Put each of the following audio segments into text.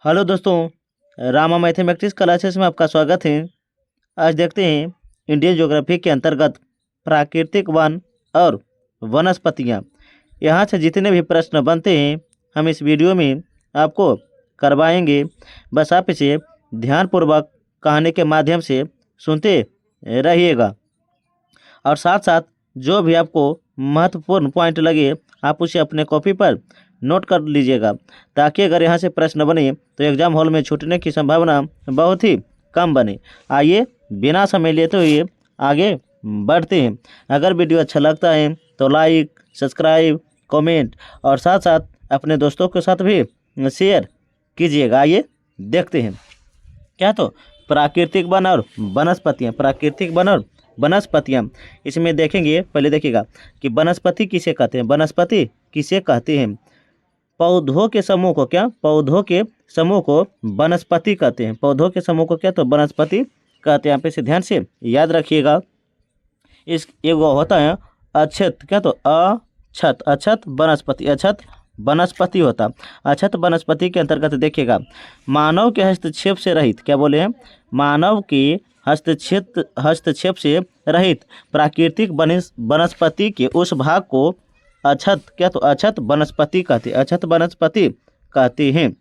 Hello दोस्तों, Rama mathematics classes में आपका स्वागत है। आज देखते हैं इंडियन ज्योग्राफी के अंतर्गत प्राकृतिक वन और वनस्पतियाँ। यहाँ से जितने भी प्रश्न बनते हैं हम इस वीडियो में आपको करवाएंगे। बस आप इसे ध्यानपूर्वक कहानी के माध्यम से सुनते रहिएगा और साथ साथ जो भी आपको महत्वपूर्ण पॉइंट लगे आप उसे अपने कॉपी पर नोट कर लीजिएगा, ताकि अगर यहाँ से प्रश्न बने तो एग्जाम हॉल में छूटने की संभावना बहुत ही कम बने। आइए बिना समय लेते हुए आगे बढ़ते हैं। अगर वीडियो अच्छा लगता है तो लाइक, सब्सक्राइब, कमेंट और साथ साथ अपने दोस्तों के साथ भी शेयर कीजिएगा। आइए देखते हैं। क्या तो प्राकृतिक वन और वनस्पतियाँ, प्राकृतिक वन और वनस्पतियाँ इसमें देखेंगे। पहले देखिएगा कि वनस्पति किसे कहते हैं। वनस्पति किसे कहते हैं? पौधों के समूह को क्या, पौधों के समूह को वनस्पति कहते हैं। पौधों के समूह को क्या तो वनस्पति कहते हैं। यहाँ पे से ध्यान से याद रखिएगा। इस एगो होता है अक्षत, क्या तो अक्षत, अक्षत वनस्पति, अक्षत वनस्पति होता। अक्षत वनस्पति के अंतर्गत देखिएगा मानव के हस्तक्षेप से रहित, क्या बोले हैं, मानव के हस्तक्षेप से रहित प्राकृतिक वनस्पति के उस भाग को अक्षत, क्या तो अक्षत वनस्पति कहते, अक्षत वनस्पति कहते हैं।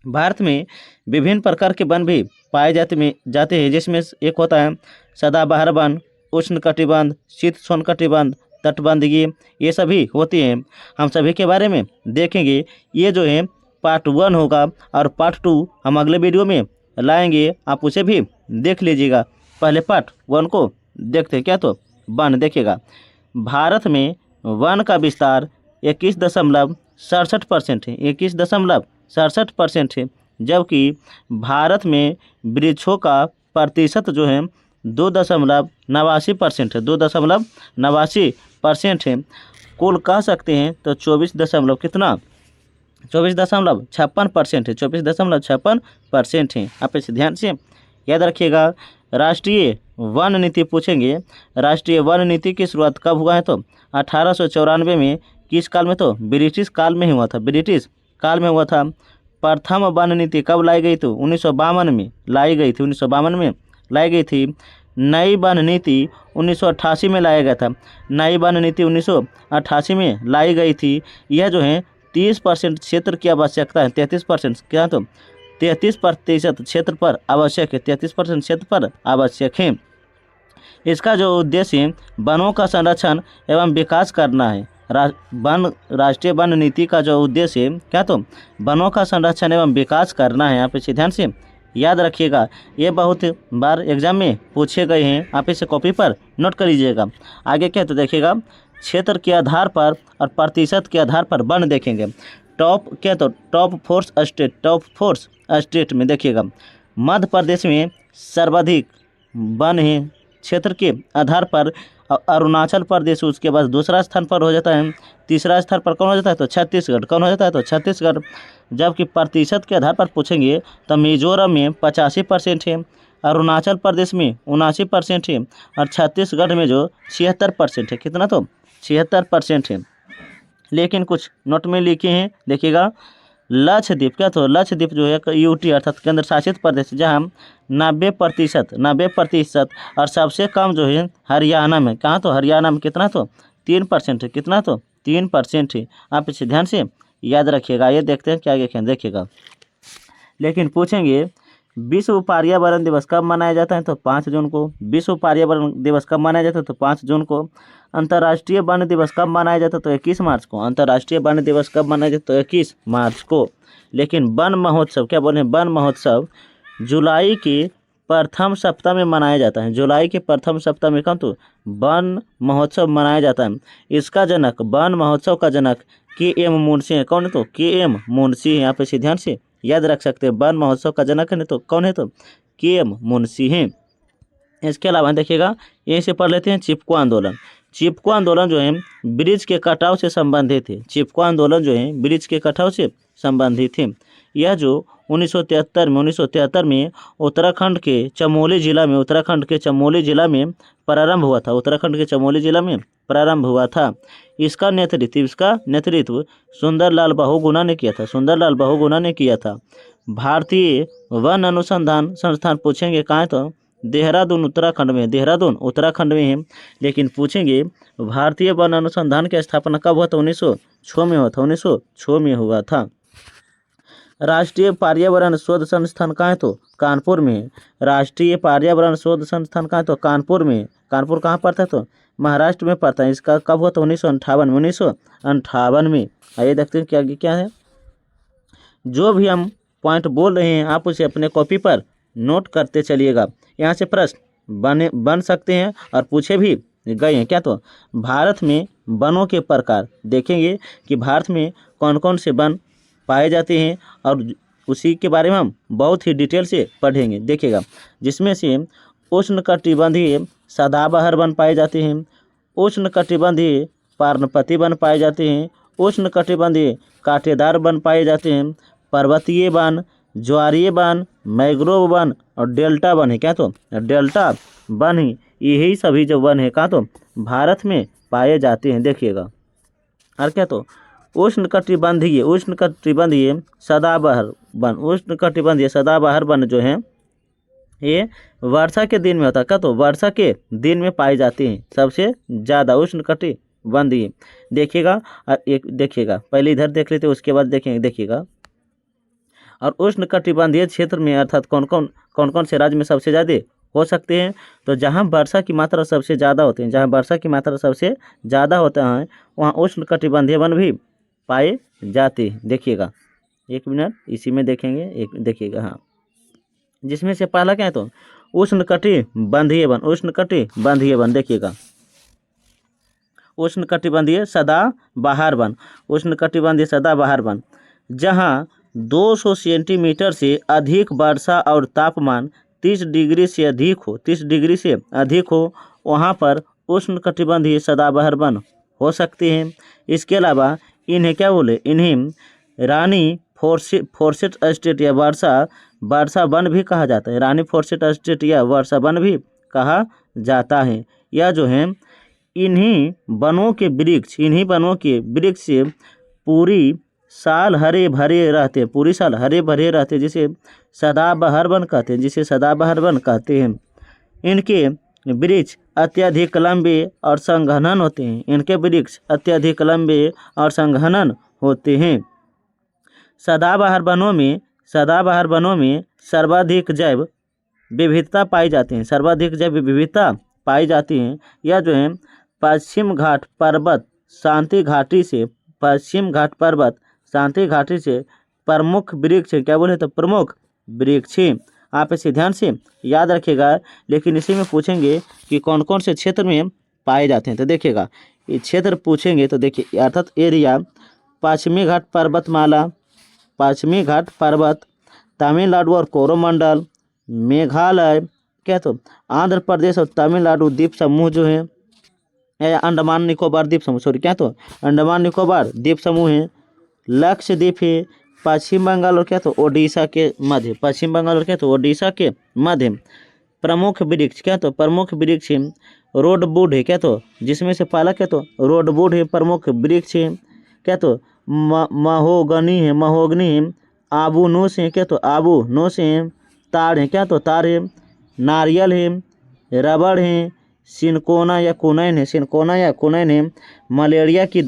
भारत में विभिन्न प्रकार के वन भी पाए जाते हैं, जिसमें एक होता है सदाबहार वन, उष्णकटिबंध, शीतोष्णकटिबंध, तटबंधीय, ये सभी होते हैं। हम सभी के बारे में देखेंगे। ये जो है पार्ट 1 होगा और पार्ट 2 हम अगले वीडियो में लाएंगे, आप उसे भी देख लीजिएगा। पहले पार्ट 1 को देखते हैं। क्या तो वन देखिएगा, भारत में वन का विस्तार 21.67% है, 21.67% है। जबकि भारत में वृक्षों का प्रतिशत जो है 2.89% है, 2.89% है। कुल कह सकते हैं तो 24 दशमलव कितना, 24.56% है, 24.56% है। आप इसे ध्यान से याद रखिएगा। राष्ट्रीय वन नीति पूछेंगे। राष्ट्रीय वन नीति की शुरुआत कब हुआ है तो 1894 में। किस काल में तो ब्रिटिश काल में ही हुआ था, ब्रिटिश काल में हुआ था। प्रथम वन नीति कब लाई गई तो 1952 में लाई गई थी, 1952 में लाई गई थी। नई वन नीति 1988 में लाया गया था, नई वन नीति 1988 में लाई गई थी। यह जो है 30% क्षेत्र की आवश्यकता है, 33%, क्या तो 33% क्षेत्र पर आवश्यक है, 33% क्षेत्र पर आवश्यक है। इसका जो उद्देश्य है वनों का संरक्षण एवं विकास करना है। राष्ट्रीय वन नीति का जो उद्देश्य है क्या तो वनों का संरक्षण एवं विकास करना है। आप इसे ध्यान से याद रखिएगा। ये बहुत बार एग्जाम में पूछे गए हैं, आप इसे कॉपी पर नोट कर लीजिएगा। आगे क्या तो देखिएगा क्षेत्र के आधार पर और प्रतिशत के आधार पर वन देखेंगे। टॉप क्या तो top force state, top force state में देखिएगा मध्य प्रदेश में सर्वाधिक वन है क्षेत्र के आधार पर। अरुणाचल प्रदेश उसके बाद दूसरा स्थान पर हो जाता है। तीसरा स्थान पर कौन हो जाता है तो छत्तीसगढ़, कौन हो जाता है तो छत्तीसगढ़। जबकि प्रतिशत के आधार पर पूछेंगे तो मिजोरम में 85% है, अरुणाचल प्रदेश में 79% है और छत्तीसगढ़ में जो 76% है, कितना तो 76% है। लेकिन कुछ नोट में लिखे हैं, देखिएगा लक्षद्वीप, क्या तो लक्षद्वीप जो है यूटी अर्थात केंद्र शासित प्रदेश, जहाँ 90% और सबसे कम जो है हरियाणा में, कहाँ तो हरियाणा में कितना तो 3% है, कितना तो 3% है। आप इसे ध्यान से याद रखिएगा। ये देखते हैं क्या देखिएगा। लेकिन पूछेंगे विश्व पर्यावरण दिवस कब मनाया जाता है तो 5 जून को। विश्व पर्यावरण दिवस कब मनाया जाता है तो 5 जून को। अंतर्राष्ट्रीय वन दिवस कब मनाया जाता है तो 21 मार्च को। अंतर्राष्ट्रीय वन दिवस कब मनाया जाता है तो 21 मार्च को। लेकिन वन महोत्सव, क्या बोले, वन महोत्सव जुलाई के प्रथम सप्ताह में मनाया जाता है। जुलाई के प्रथम सप्ताह में कब तो वन महोत्सव मनाया जाता है। इसका जनक, वन महोत्सव का जनक के.एम. मुंशी है। कौन है तो के.एम. मुंशी है। यहाँ पे से ध्यान से याद रख सकते हैं। वन महोत्सव का जनक है तो कौन है तो के.एम. मुंशी हैं। इसके अलावा देखिएगा यहीं से पढ़ लेते हैं चिपको आंदोलन। चिपको आंदोलन जो है ब्रिज के कटाव से संबंधित है। चिपको आंदोलन जो है ब्रिज के कटाव से संबंधित है। यह जो 1973 में उत्तराखंड के चमोली जिला में प्रारंभ हुआ था। उत्तराखंड के चमोली जिला में प्रारंभ हुआ था। इसका नेतृत्व सुंदरलाल बहुगुणा ने किया था। भारतीय वन अनुसंधान संस्थान पूछेंगे कहाँ है तो देहरादून उत्तराखंड में है। लेकिन पूछेंगे भारतीय वन अनुसंधान की स्थापना कब हुआ था? 1906 में हुआ था। राष्ट्रीय पर्यावरण शोध संस्थान कहाँ है तो कानपुर में है। राष्ट्रीय पर्यावरण शोध संस्थान कहाँ है तो कानपुर में। कानपुर कहाँ पड़ता है तो महाराष्ट्र में पड़ता है। इसका कब हुआ था? 1958 में। आइए देखते हैं कि आगे क्या है। जो भी हम पॉइंट बोल रहे हैं आप उसे अपने कॉपी पर नोट करते चलिएगा। यहाँ से प्रश्न बन सकते हैं और पूछे भी गए हैं। क्या तो भारत में वनों के प्रकार देखेंगे कि भारत में कौन कौन से वन पाए जाते हैं और उसी के बारे में हम बहुत ही डिटेल से पढ़ेंगे। देखिएगा, जिसमें से उष्णकटिबंधीय सदाबहार वन पाए जाते हैं, उष्णकटिबंधीय पर्णपाती वन पाए जाते हैं, उष्णकटिबंधीय कांटेदार वन पाए जाते हैं, पर्वतीय वन, ज्वारीय वन, मैंग्रोव वन और डेल्टा वन है। क्या तो डेल्टा वन ही यही सभी जो वन है कहाँ तो भारत में पाए जाते हैं। देखिएगा, और क्या तो उष्णकटिबंधीय सदाबहार वन जो है ये वर्षा के दिन में होता है। क्या तो वर्षा के दिन में पाए जाते हैं सबसे ज़्यादा उष्णकटिबंधीय। देखिएगा, देखिएगा पहले इधर देख लेते उसके बाद देखेंगे। देखिएगा, और उष्णकटिबंधीय क्षेत्र में अर्थात कौन कौन से राज्य में सबसे ज़्यादा हो सकते हैं तो जहाँ वर्षा की मात्रा सबसे ज़्यादा होती है, वहाँ उष्णकटिबंधीय वन भी पाए जाते हैं। देखिएगा, एक मिनट इसी में देखेंगे। देखिएगा, हाँ, जिसमें से पहला क्या है तो उष्णकटिबंधीय वन। देखिएगा, उष्णकटिबंधीय सदाबहार वन, जहाँ 200 सेंटीमीटर से अधिक वर्षा और तापमान 30 डिग्री से अधिक हो वहाँ पर उष्णकटिबंधीय सदाबहार वन हो सकते हैं। इसके अलावा इन्हें क्या बोले, इन्हें रानी फॉरेस्ट एस्टेट या वर्षा वन भी कहा जाता है। रानी फॉरेस्ट एस्टेट या वर्षा वन भी कहा जाता है। यह जो है इन्हीं वनों के वृक्ष से पूरी साल हरे भरे रहते हैं, जिसे सदाबहार वन कहते हैं। इनके वृक्ष अत्यधिक लंबे और संघनन होते हैं। सदाबहार वनों में सर्वाधिक जैव विविधता पाई जाती हैं। यह जो है पश्चिम घाट पर्वत शांति घाटी से प्रमुख वृक्ष है। क्या बोले तो प्रमुख वृक्ष है। आप इसे ध्यान से याद रखिएगा। लेकिन इसी में पूछेंगे कि कौन कौन से क्षेत्र में पाए जाते हैं तो देखिएगा, ये क्षेत्र पूछेंगे तो देखिए अर्थात एरिया पश्चिमी घाट पर्वत, तमिलनाडु और कोरोमंडल, मेघालय, क्या तो आंध्र प्रदेश और तमिलनाडु द्वीप समूह जो है, अंडमान निकोबार द्वीप समूह है, लक्षद्वीप है, पश्चिम बंगाल और क्या तो ओडिशा के मध्य प्रमुख वृक्ष है रोडवुड है। क्या तो जिसमें से पहला क्या तो रोडवुड है प्रमुख वृक्ष है। क्या तो महोगनी है, आबूनूस है। क्या तो आबूनूस है, ताड़ है। क्या तो ताड़ है, नारियल है, रबड़ है, सिनकोना या कुनैन है, मलेरिया की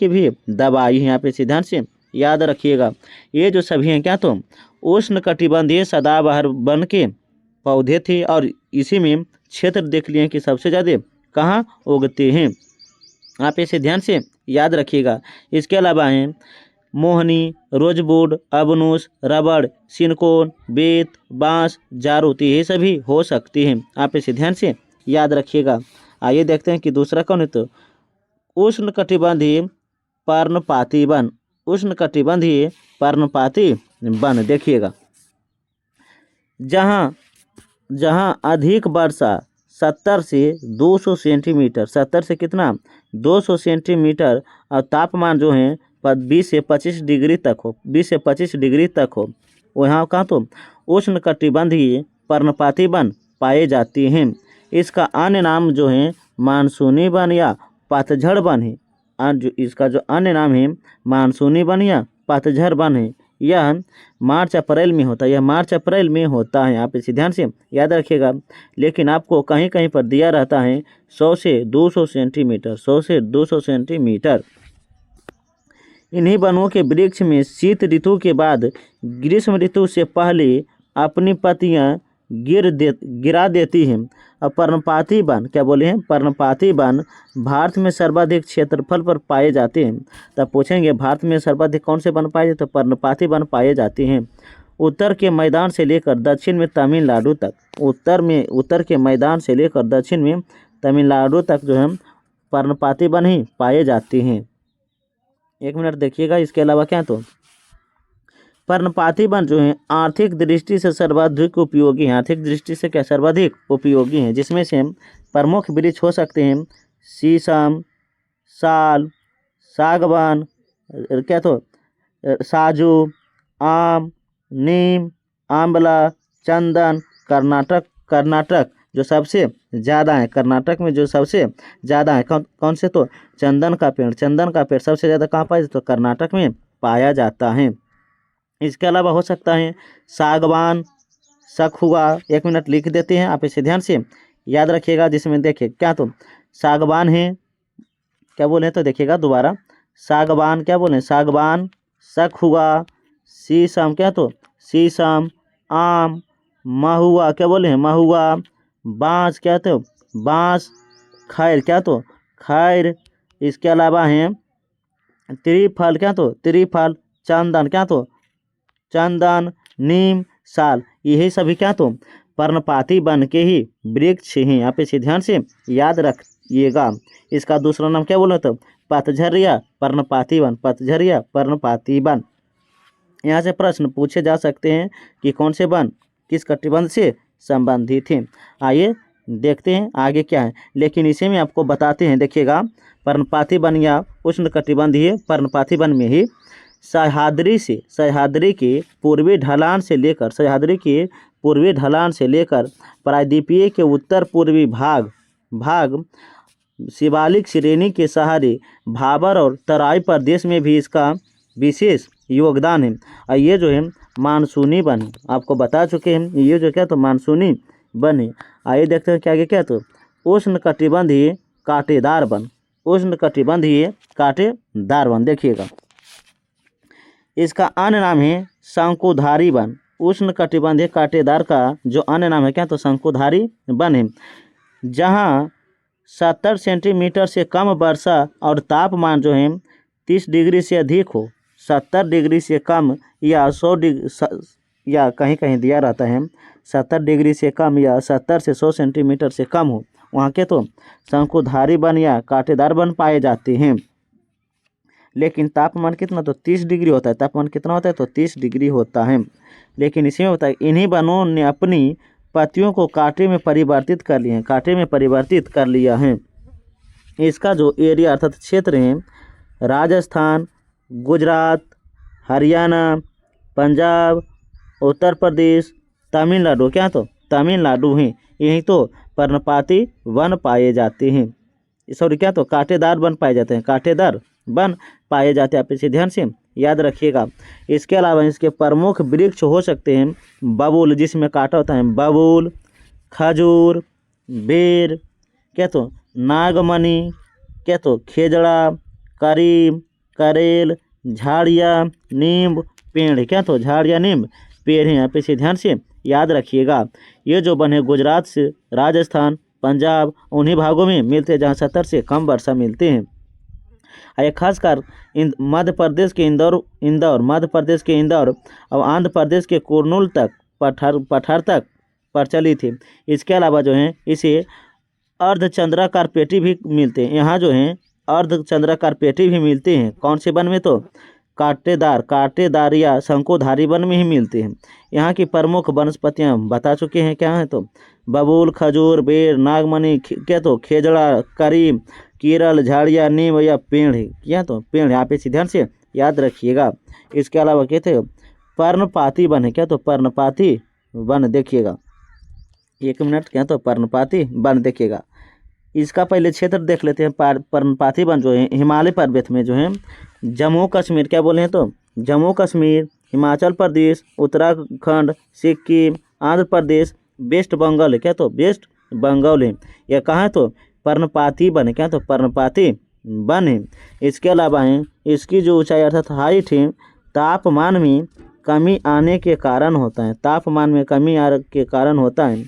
भी दवाई है। यहाँ पे ध्यान से याद रखिएगा। ये जो सभी हैं क्या तो उष्णकटिबंधीय सदाबहार वन के पौधे थे और इसी में क्षेत्र देख लिए कि सबसे ज़्यादा कहाँ उगते हैं। आप इसे ध्यान से याद रखिएगा। इसके अलावा हैं मोहनी, रोजवुड, अबनूस, रबड़, सिनकोन, बेत, बांस, जारूत, ये सभी हो सकती हैं। आप इसे ध्यान से याद रखिएगा। आइए देखते हैं कि दूसरा कौन है तो उष्णकटिबंधीय पर्णपाती वन। देखिएगा, जहाँ अधिक वर्षा 70 से 200 सेंटीमीटर, 70 से कितना 200 सेंटीमीटर और तापमान जो है 20 से 25 डिग्री तक हो, वहाँ कहाँ तो उष्णकटिबंधीय पर्णपाती वन पाए जाते हैं। इसका अन्य नाम जो है मानसूनी वन या पतझड़ वन है। इसका जो अन्य नाम है मानसूनी वन या पतझड़ वन है। यह मार्च अप्रैल में होता है, यह मार्च अप्रैल में होता है। आप इसे ध्यान से याद रखिएगा। लेकिन आपको कहीं कहीं पर दिया रहता है 100 से 200 सेंटीमीटर, 100 से 200 सेंटीमीटर। इन्हीं वनों के वृक्ष में शीत ऋतु के बाद ग्रीष्म ऋतु से पहले अपनी पत्तियां गिरा देती हैं। अब पर्णपाती वन क्या बोले हैं, पर्णपाती वन भारत में सर्वाधिक क्षेत्रफल पर पाए जाते हैं। तब पूछेंगे भारत में सर्वाधिक कौन से वन पाए जाते, तो पर्णपाती वन पाए जाते हैं। उत्तर के मैदान से लेकर दक्षिण में तमिलनाडु तक, उत्तर के मैदान से लेकर दक्षिण में तमिलनाडु तक जो है पर्णपाती वन ही पाए जाते हैं। एक मिनट देखिएगा। इसके अलावा क्या तो पर्णपाती वन जो है आर्थिक दृष्टि से सर्वाधिक उपयोगी हैं। आर्थिक दृष्टि से क्या सर्वाधिक उपयोगी हैं, जिसमें से प्रमुख वृक्ष हो सकते हैं शीशम, साल, सागवान, क्या तो साजू, आम, नीम, आंवला, चंदन। कर्नाटक जो सबसे ज़्यादा है, कर्नाटक में जो सबसे ज़्यादा है कौन से, तो चंदन का पेड़ सबसे ज़्यादा कहाँ पाया जाता है, तो कर्नाटक में पाया जाता है। इसके अलावा हो सकता है सागवान, सखुआ। एक मिनट लिख देते हैं, आप इसे ध्यान से याद रखिएगा। जिसमें देखिए क्या तो सागवान है, क्या बोले तो देखिएगा दोबारा, सागवान क्या बोले, सागवान, सखुआ, शीशम क्या तो शीशम, आम, महुआ क्या बोले हैं, महुआ, बांस क्या तो बांस, खैर क्या तो खैर। इसके अलावा हैं त्रिफल क्या तो त्रिफल, चंदन क्या तो चंदन, नीम, साल। यही सभी क्या तो पर्णपाती वन के ही वृक्ष हैं। आप इसे ध्यान से याद रखिएगा। इसका दूसरा नाम क्या बोला, तो पतझड़ या पर्णपाती वन, पतझड़ या पर्णपाती वन। यहाँ से प्रश्न पूछे जा सकते हैं कि कौन से वन किस कटिबंध से संबंधित हैं। आइए देखते हैं आगे क्या है, लेकिन इसी में आपको बताते हैं। देखिएगा, पर्णपाती वन या उष्णकटिबंधीय पर्णपाती वन में ही सह्याद्री के पूर्वी ढलान से लेकर प्रायद्वीपीय के उत्तर पूर्वी भाग शिवालिक श्रेणी के सहारे भाबर और तराई प्रदेश में भी इसका विशेष योगदान है। और ये जो है मानसूनी वन है, आपको बता चुके हैं। ये जो क्या तो मानसूनी वन है। आइए देखते हैं क्या आगे क्या तो उष्णकटिबंधीय कांटेदार वन। देखिएगा, इसका अन्य नाम है शंकुधारी वन। उष्णकटिबंधीय कांटेदार का जो अन्य नाम है क्या तो शंकुधारी वन है। जहाँ 70 सेंटीमीटर से कम वर्षा और तापमान जो है 30 डिग्री से अधिक हो, 70 डिग्री से कम या 100 डिग्री या कहीं कहीं दिया रहता है 70 डिग्री से कम या 70 से 100 सेंटीमीटर से कम हो, वहाँ के तो शंकुधारी वन या कांटेदार वन पाए जाते हैं। लेकिन तापमान कितना, तो 30 डिग्री होता है। तापमान कितना होता है, तो 30 डिग्री होता है। लेकिन इसमें होता है इन्हीं वनों ने अपनी पत्तियों को कांटे में परिवर्तित कर लिया है। इसका जो एरिया अर्थात क्षेत्र है राजस्थान, गुजरात, हरियाणा, पंजाब, उत्तर प्रदेश, तमिलनाडु क्या तो तमिलनाडु हैं। यहीं तो पर्णपाती वन पाए जाते हैं, सॉरी क्या तो कांटेदार वन पाए जाते हैं, कांटेदार वन पाए जाते हैं। आप इसे ध्यान से याद रखिएगा। इसके अलावा इसके प्रमुख वृक्ष हो सकते हैं बबूल, जिसमें कांटा होता है, बबूल, खजूर, बेर क्या तो नागमणि क्या तो खेजड़ा, करीम, करेल, झाड़िया, नीम पेड़ क्या तो झाड़िया नीम पेड़ हैं। आप इसे ध्यान से याद रखिएगा। ये जो वन है गुजरात से राजस्थान, पंजाब उन्हीं भागों में मिलते हैं जहाँ 70 से कम वर्षा मिलते हैं। ये खासकर मध्य प्रदेश के इंदौर और आंध्र प्रदेश के कुर्नूल तक पठार तक प्रचलित है। इसके अलावा जो है इसे अर्धचंद्राकार पेटी भी मिलते हैं। यहाँ जो है अर्धचंद्राकार पेटी भी मिलते हैं। कौन से वन में, तो कांटेदार या शंकुधारी वन में ही मिलते हैं। यहाँ की प्रमुख वनस्पतियाँ बता चुके हैं क्या है, तो बबूल, खजूर, बेर, नागमणि क्या तो खेजड़ा, करीम, केरल, झाड़िया, नीम या पेड़ है क्या तो पेड़ है। आप इसे ध्यान से याद रखिएगा। इसके अलावा कहते हैं पर्णपाती वन है। क्या तो पर्णपाती वन, देखिएगा 1 मिनट। क्या तो पर्णपाती वन, देखिएगा इसका पहले क्षेत्र देख लेते हैं। पर्णपाती वन जो है हिमालय पर्वत में जो है जम्मू कश्मीर, क्या बोले हैं तो जम्मू कश्मीर, हिमाचल प्रदेश, उत्तराखंड, सिक्किम, आंध्र प्रदेश, वेस्ट बंगाल है। क्या तो वेस्ट बंगाल है। यह कहाँ है तो पर्णपाती वन है। क्या तो पर्णपाती वन है। इसके अलावा है इसकी जो ऊंचाई अर्थात हाइट है तापमान में कमी आने के कारण होता है। तापमान में कमी आने के कारण होता है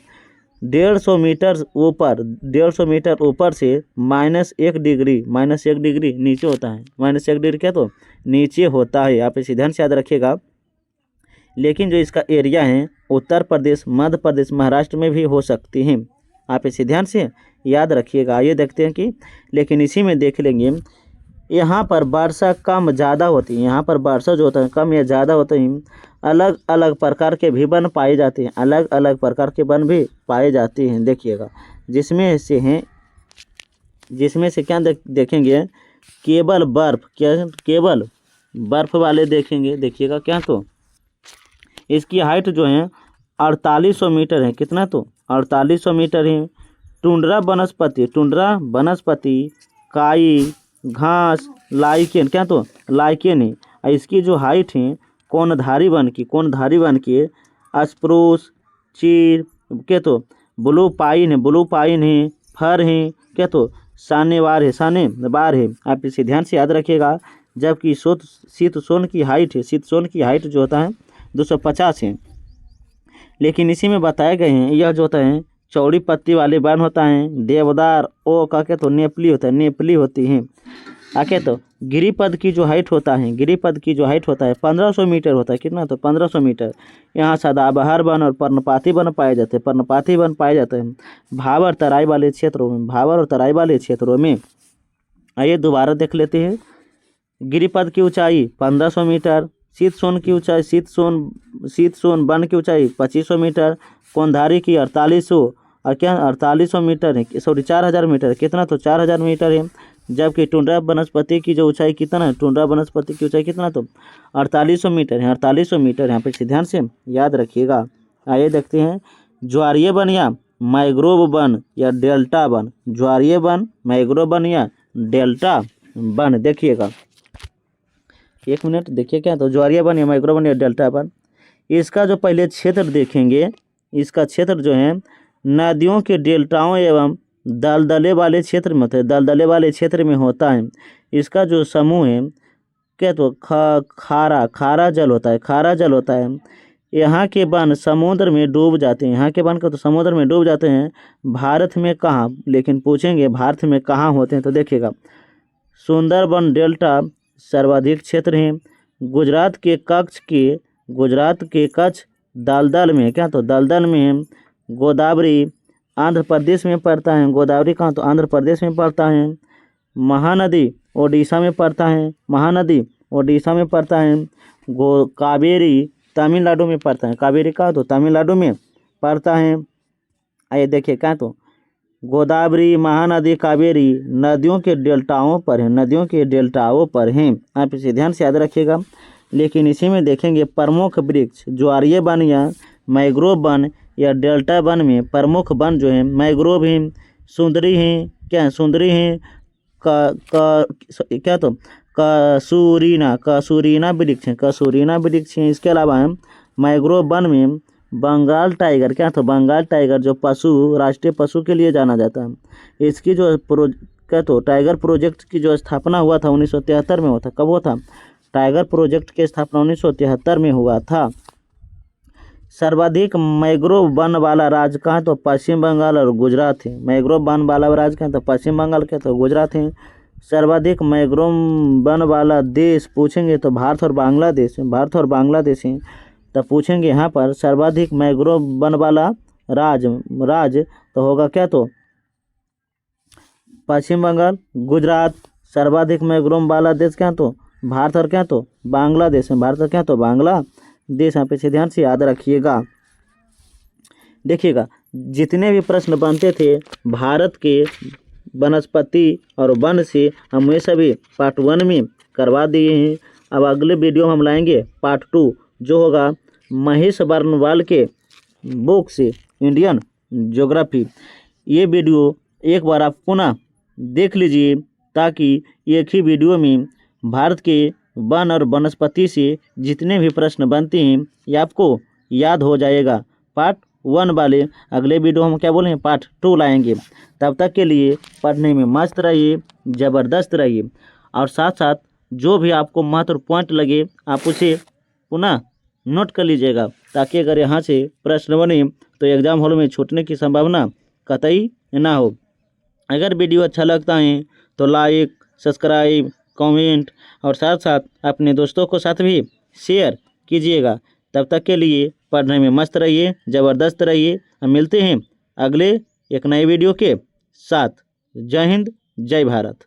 150 मीटर ऊपर, 150 मीटर ऊपर से -1 डिग्री नीचे होता है। -1 डिग्री क्या तो नीचे होता है। आप इसे ध्यान से याद रखिएगा। लेकिन जो इसका एरिया है उत्तर प्रदेश, मध्य प्रदेश, महाराष्ट्र में भी हो सकती हैं। आप इसे ध्यान से याद रखिएगा। आइए देखते हैं कि लेकिन इसी में देख लेंगे यहाँ पर वर्षा कम ज़्यादा होती है। यहाँ पर वर्षा जो होता है कम या ज़्यादा होते हैं। अलग अलग प्रकार के भी वन पाए जाते हैं। अलग अलग प्रकार के वन भी पाए जाते हैं। देखिएगा जिसमें से क्या देखेंगे केवल बर्फ, क्या केवल बर्फ वाले देखेंगे। देखिएगा क्या तो इसकी हाइट जो है 4800 मीटर है। कितना तो 4800 मीटर है। टुंड्रा वनस्पति, काई, घास, लाइकेन, क्या तो लाइकेन है। और इसकी जो हाइट है कोणधारी वन की स्प्रूस, चीर, क्या तो ब्लू पाइन है, फर है, क्या तो सानेवार है। आप इसे ध्यान से याद रखिएगा। जबकि शीतसोन की हाइट जो होता है 250 है। लेकिन इसी में बताए गए हैं यह जो होता है चौड़ी पत्ती वाले वन होता है। देवदार ओ का क्या तो नेपली होती है। आके तो गिरिपद की जो हाइट होता है 1500 मीटर होता है। कितना तो 1500 मीटर। यहाँ सदाबहार वन और पर्णपाती वन पाए जाते हैं। भावर और तराई वाले क्षेत्रों में। आइए दोबारा देख लेते हैं। गिरिपद की ऊंचाई 1500 मीटर, शीतसोन वन की ऊंचाई 2500 मीटर, कोणधारी की 4800 मीटर है। 4000 मीटर। कितना तो 4000 मीटर है। जबकि टुंड्रा वनस्पति की जो ऊंचाई कितना है, तो 4800 मीटर है। 4800 मीटर यहाँ पे ध्यान से याद रखिएगा। आइए देखते हैं ज्वारीय वन या मैंग्रोव वन या डेल्टा वन। ज्वारीय वन, मैंग्रोव वन या डेल्टा वन। देखिएगा 1 मिनट। देखिए क्या तो ज्वारीय वन या मैंग्रोव वन या डेल्टा वन। इसका जो पहले क्षेत्र देखेंगे, इसका क्षेत्र जो है नदियों के डेल्टाओं एवं दलदले वाले क्षेत्र में होता है। इसका जो समूह है क्या तो खारा जल होता है। यहाँ के वन समुद्र में डूब जाते हैं। भारत में कहाँ, लेकिन पूछेंगे भारत में कहाँ होते हैं तो देखिएगा सुंदरबन डेल्टा सर्वाधिक क्षेत्र है। गुजरात के कच्छ दलदल में, क्या तो दलदल में है। गोदावरी आंध्र प्रदेश में पड़ता है। गोदावरी कहाँ तो आंध्र प्रदेश में पड़ता है। महानदी ओडिशा में पड़ता है। कावेरी तमिलनाडु में पड़ता है। कावेरी कहाँ तो तमिलनाडु में पड़ता है। आइए देखिए क्या तो गोदावरी, महानदी, कावेरी नदियों के डेल्टाओं पर हैं। आप इसे ध्यान से याद रखिएगा। लेकिन इसी में देखेंगे प्रमुख वृक्ष ज्वारीय वन या मैंग्रोव वन या डेल्टा वन में प्रमुख वन जो है मैंग्रोव हैं, सुंदरी हैं, क्या तो कसूरीना वृक्ष हैं। इसके अलावा मैंग्रोव वन में बंगाल टाइगर, क्या तो बंगाल टाइगर जो राष्ट्रीय पशु के लिए जाना जाता है। इसकी जो टाइगर प्रोजेक्ट की जो स्थापना हुआ था 1973 में हुआ था। कब हुआ था? टाइगर प्रोजेक्ट की स्थापना 1973 में हुआ था। सर्वाधिक मैंग्रोव वन वाला राज्य कहाँ तो पश्चिम बंगाल और गुजरात है। मैंग्रोव वन वाला राज्य कहाँ तो पश्चिम बंगाल, क्या तो गुजरात है। सर्वाधिक मैंग्रोव वन वाला देश पूछेंगे तो भारत और बांग्लादेश है। तो पूछेंगे यहाँ पर सर्वाधिक मैंग्रोव वन वाला राज्य तो होगा क्या तो पश्चिम बंगाल, गुजरात। सर्वाधिक मैंग्रोव वाला देश क्या तो भारत और क्या तो बांग्लादेश है। बांग्लादेश। यहाँ पे से ध्यान से याद रखिएगा। देखिएगा जितने भी प्रश्न बनते थे भारत के वनस्पति और वन से हम ये सभी पार्ट 1 में करवा दिए हैं। अब अगले वीडियो में हम लाएंगे पार्ट 2 जो होगा महेश बर्नवाल के बुक से इंडियन ज्योग्राफी। ये वीडियो एक बार आप पुनः देख लीजिए ताकि एक ही वीडियो में भारत के वन और वनस्पति से जितने भी प्रश्न बनते हैं ये आपको याद हो जाएगा। पार्ट 1 वाले अगले वीडियो हम क्या बोले पार्ट 2 लाएंगे। तब तक के लिए पढ़ने में मस्त रहिए, ज़बरदस्त रहिए और साथ साथ जो भी आपको महत्वपूर्ण पॉइंट लगे आप उसे पुनः नोट कर लीजिएगा ताकि अगर यहाँ से प्रश्न बने तो एग्ज़ाम हॉल में छूटने की संभावना कतई ना हो। अगर वीडियो अच्छा लगता है तो लाइक, सब्सक्राइब, कमेंट और साथ साथ अपने दोस्तों को साथ भी शेयर कीजिएगा। तब तक के लिए पढ़ने में मस्त रहिए, ज़बरदस्त रहिए। हम मिलते हैं अगले एक नए वीडियो के साथ। जय हिंद, जय भारत।